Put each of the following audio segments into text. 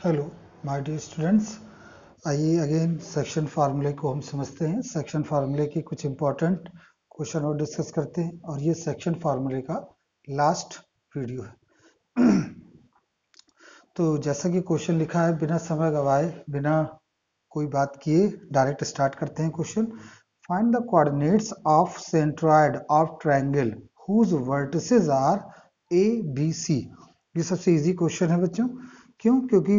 Hello my dear students, आइए again section फार्मूले को हम समझते हैं। सेक्शन फार्मूले की कुछ इंपॉर्टेंट क्वेश्चन और डिस्कस करते हैं और ये सेक्शन फार्मूले का लास्ट वीडियो है। तो जैसा कि क्वेश्चन लिखा है, बिना समय गवाए, बिना कोई बात किए डायरेक्ट स्टार्ट करते हैं question. Find the coordinates of centroid of triangle whose vertices are A B C. ये सबसे इजी क्वेश्चन है बच्चों। क्यों? क्योंकि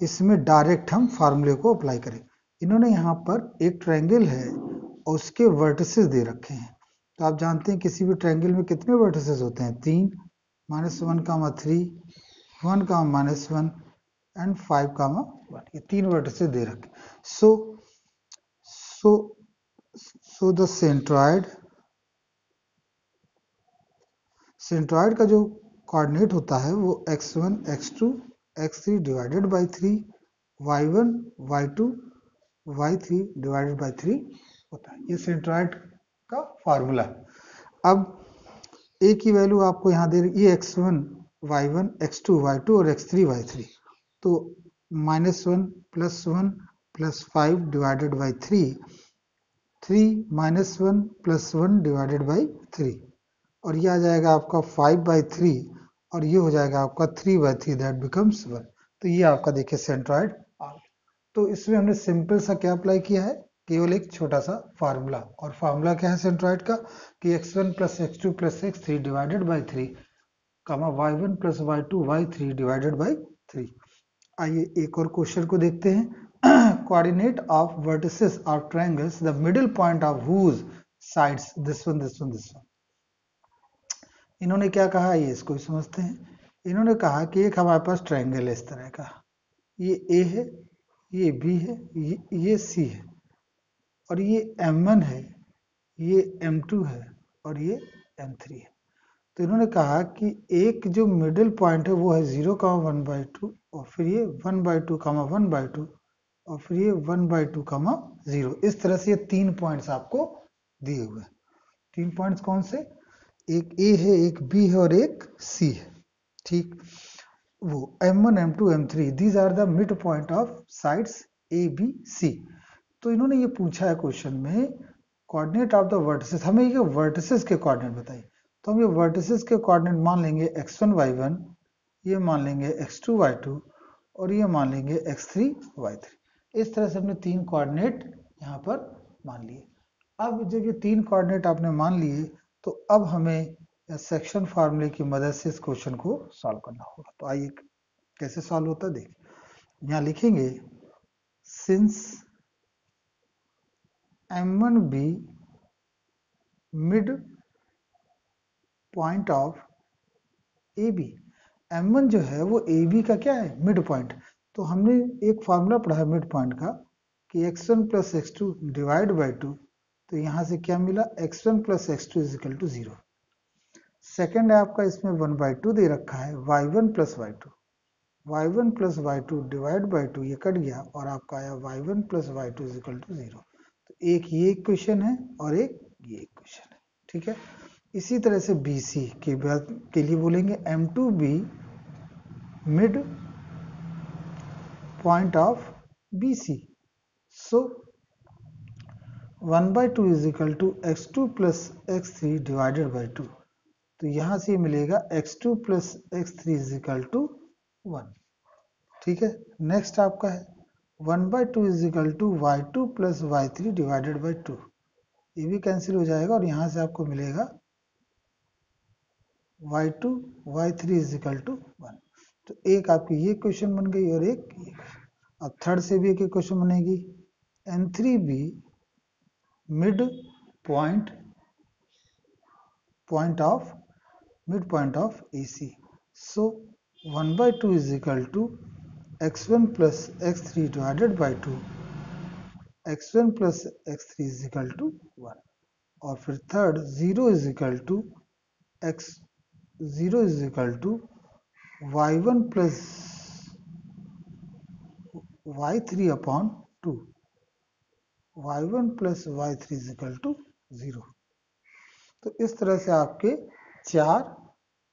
इसमें डायरेक्ट हम फार्मूले को अप्लाई करें। इन्होंने यहाँ पर एक ट्रायंगल है और उसके वर्टिसेस दे रखे हैं। तो आप जानते हैं किसी भी ट्रायंगल में कितने वर्टिसेस होते हैं? 3, -1, 3, 1, -1 एंड 5, 1। ये 3 वर्टिसेस दे रखे। सो द सेंट्रॉइड का जो कोऑर्डिनेट होता है वो x1, x2, x3 divided by 3, y1, y2, y3 divided by 3 होता है। ये सेंट्रॉइड का फार्मूला है। अब a की वैल्यू आपको यहाँ दे रही है, x1, y1, x2, y2 और x3, y3। तो -1 +1 +5 डिवाइडेड बाई 3, 3 -1 +1 डिवाइडेड बाई 3, और ये आ जाएगा आपका 5/3 और ये हो जाएगा आपका 3/3, दैट बिकम्स 1। तो ये आपका देखिए सेंट्रॉइड आ गया। तो इसमें हमने सिंपल सा क्या अप्लाई किया है? केवल एक छोटा सा फार्मूला। और फार्मूला क्या है सेंट्रॉइड का? कि x1 + x2 + x3 divided by 3, y1 + y2 y3 divided by 3। आइए एक और क्वेश्चन को देखते हैं। Coordinate of vertices of triangles, the middle point of whose sides, this one, this one, this one. इन्होंने क्या कहा, ये इसको भी समझते हैं। इन्होंने कहा कि एक हमारे पास ट्रायंगल है इस तरह का, ये A है, ये B है, ये C है, और ये M1 है, ये M2 है और ये M3 है। तो इन्होंने कहा कि एक जो मिडिल पॉइंट है वो है 0, 1/2, और फिर ये 1/2, 1/2, और फिर ये 1/2, 0। इस तरह से ये 3 पॉइंट्स आपको दिए हुए हैं। 3 पॉइंट्स कौन से? एक A है, एक B है और एक C है। ठीक, वो M1, M2, M3, these are the mid point of sides A, B, C। तो इन्होंने ये पूछा है क्वेश्चन में, कोऑर्डिनेट ऑफ द वर्टिसेस, हमें ये वर्टिसेस के कोऑर्डिनेट बताइए। तो हम ये वर्टिसेस के कोऑर्डिनेट मान लेंगे x1, y1, ये मान लेंगे x2, y2, और ये मान लेंगे x3, y3। इस तरह से हमने 3 कोऑर्डिनेट यहाँ पर मान लिए। अब जब ये 3 कोऑर्डिनेट आपने मान लिए, तो अब हमें सेक्शन फार्मूले की मदद से इस क्वेश्चन को सॉल्व करना होगा। तो आइए कैसे सॉल्व होता है देखिए। यहाँ लिखेंगे, since M1 be mid point of AB, M1 जो है वो AB का क्या है? Mid point. तो हमने एक फार्मूला पढ़ा है मिड पॉइंट का कि x1 + x2 डिवाइड बाई 2। तो यहाँ से क्या मिला? x1 + x2 = 0। सेकेंड है आपका, इसमें 1/2 दे रखा है, y1 + y2, y1 + y2 divide by 2, ये कट गया और आपका आया y1 + y2 = 0। तो एक ये इक्वेशन है और एक ये इक्वेशन है। ठीक है। इसी तरह से BC के लिए बोलेंगे M2 be mid point of BC। So 1/2 = x2 + x3 divided by 2। तो यहाँ से मिलेगा x2 + x3 = 1। ठीक है। नेक्स्ट आपका है 1/2 = y2 + y3 डिवाइडेड बाई 2। ये भी कैंसिल हो जाएगा और यहाँ से आपको मिलेगा y2, y3 = 1। तो एक आपकी ये क्वेश्चन बन गई और एक ये। अब थर्ड से भी एक क्वेश्चन बनेगी, M3 भी mid point of AC। So 1/2 = x1 + x3 divided by 2, x1 + x3 = 1। और फिर third 0 = y1 + y3/2, y1 + y3 = 0। तो इस तरह से आपके 4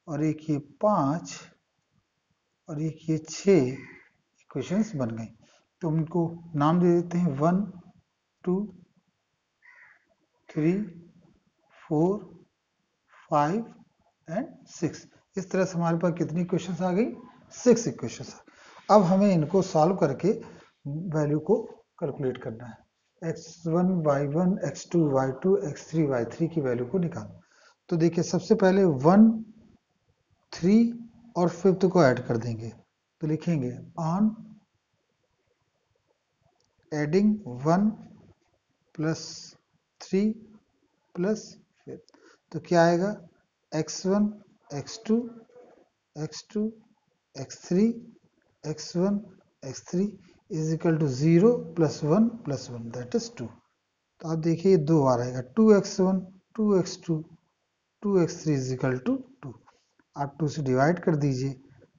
और एक ये 5 और एक ये 6 इक्वेशंस बन गई। तो हम इनको नाम दे देते हैं 1 2 3 4 5 एंड 6। इस तरह से हमारे पास कितनी इक्वेशंस आ गई? 6 इक्वेशंस। अब हमें इनको सॉल्व करके वैल्यू को कैलकुलेट करना है। x1 y1 x2 y2 x3 y3 की वैल्यू को निकाल। तो देखिए सबसे पहले 1 3 और 5th को ऐड कर देंगे। तो लिखेंगे ऑन एडिंग 1 प्लस 3 प्लस 5, तो क्या आएगा? x1 x2 x2 x3 x1 x3 is equal to 0 plus 1 plus 1 that is 2। तो आप देखिए 2 बार आएगा, 2x1 2x2 2x3 is equal to 2। आप 2 से डिवाइड कर दीजिए,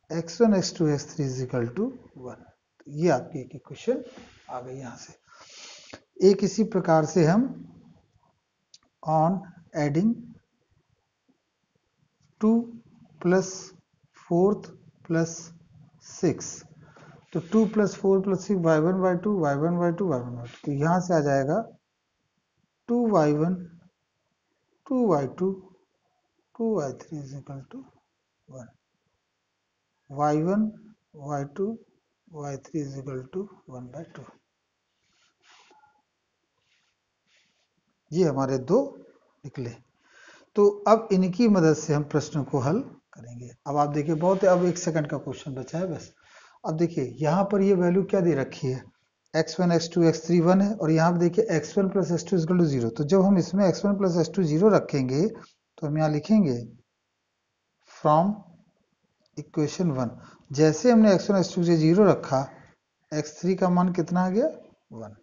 x1 x2 x3 is equal to 1। तो ये आपकी एक इक्वेशन आ गई यहाँ से। एक इसी प्रकार से हम on adding 2 plus 4th plus 6, तो 2 plus 4 plus 6 y1 y2 y1 y2 y1 y2, तो यहाँ से आ जाएगा 2y1 2y2 2y3 is equal to 1, y1 y2 y3 is equal to 1/2। ये हमारे दो निकले। तो अब इनकी मदद से हम प्रश्न को हल करेंगे। अब आप देखिए बहुत, अब 1 सेकंड का क्वेश्चन बचा है बस। अब देखिए यहाँ पर ये वैल्यू क्या दे रखी है? x1 x2 x3 1 है, और यहाँ पर देखिए x1 plus x2 is equal to 0। तो जब हम इसमें x1 प्लस x2 0 रखेंगे तो हम यहाँ लिखेंगे फ्रॉम इक्वेशन 1। जैसे हमने x1 x2 से 0 रखा, x3 का मान कितना आ गया? 1।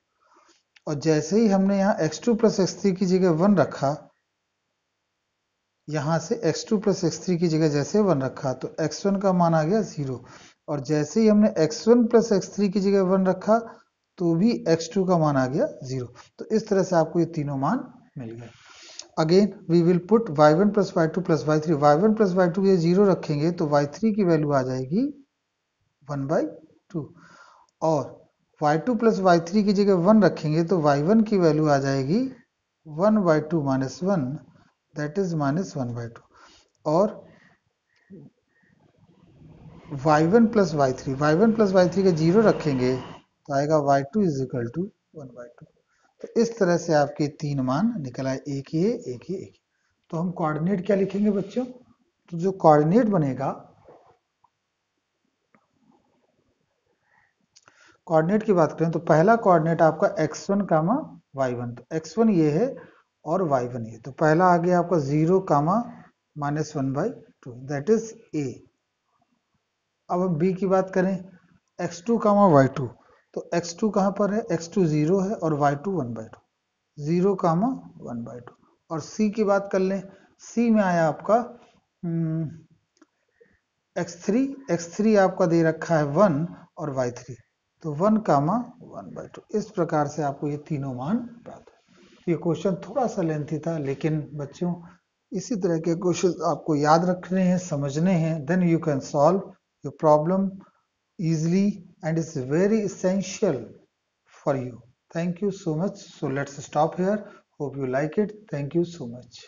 और जैसे ही हमने यहाँ x2 प्लस x3 की जगह 1 रखा, यहाँ से x2 प्लस x3 की जगह जैसे 1 रखा तो x1 का मान आ गया 0। और जैसे ही हमने x1 प्लस x3 की जगह 1 रखा तो भी x2 का मान आ गया 0। तो इस तरह से आपको ये तीनों मान मिल गए। Again we will put y1 plus y2 plus y3। y1 plus y2 ये 0 रखेंगे तो y3 की वैल्यू आ जाएगी 1/2, और y2 प्लस y3 की जगह 1 रखेंगे तो y1 की वैल्यू आ जाएगी 1/2 माइनस 1 दैट इज माइनस 1/2, और y1 प्लस y3 का 0 रखेंगे तो आएगा y2 इज इक्वल टू 1/2। तो इस तरह से आपके 3 मान निकल आए, एक ही है एक ही एक। तो हम कोऑर्डिनेट क्या लिखेंगे बच्चों? तो जो कोऑर्डिनेट बनेगा, कोऑर्डिनेट की बात करें तो पहला कोऑर्डिनेट आपका x1 कामा y1, तो x1 ये है और y1 ये, तो पहला आ गया आपका 0 comma minus 1/2 that is a। अब हम b की बात करें, x2 कामा y2, तो x2 कहाँ पर है? x2 0 है और y2 1/2, 0 कामा 1/2। और c की बात कर लें, c में आया आपका x3 आपका दे रखा है 1 और y3, तो 1 कामा 1/2। इस प्रकार से आपको ये तीनों मान प्राप्त है। ये क्वेश्चन थोड़ा सा लेंथी था, लेकिन बच्चों इसी तरह के क्वेश्चन आपको याद रखने हैं, समझने हैं, then you can solve your problem easily, and it's very essential for you. Thank you so much. So let's stop here. Hope you like it. Thank you so much.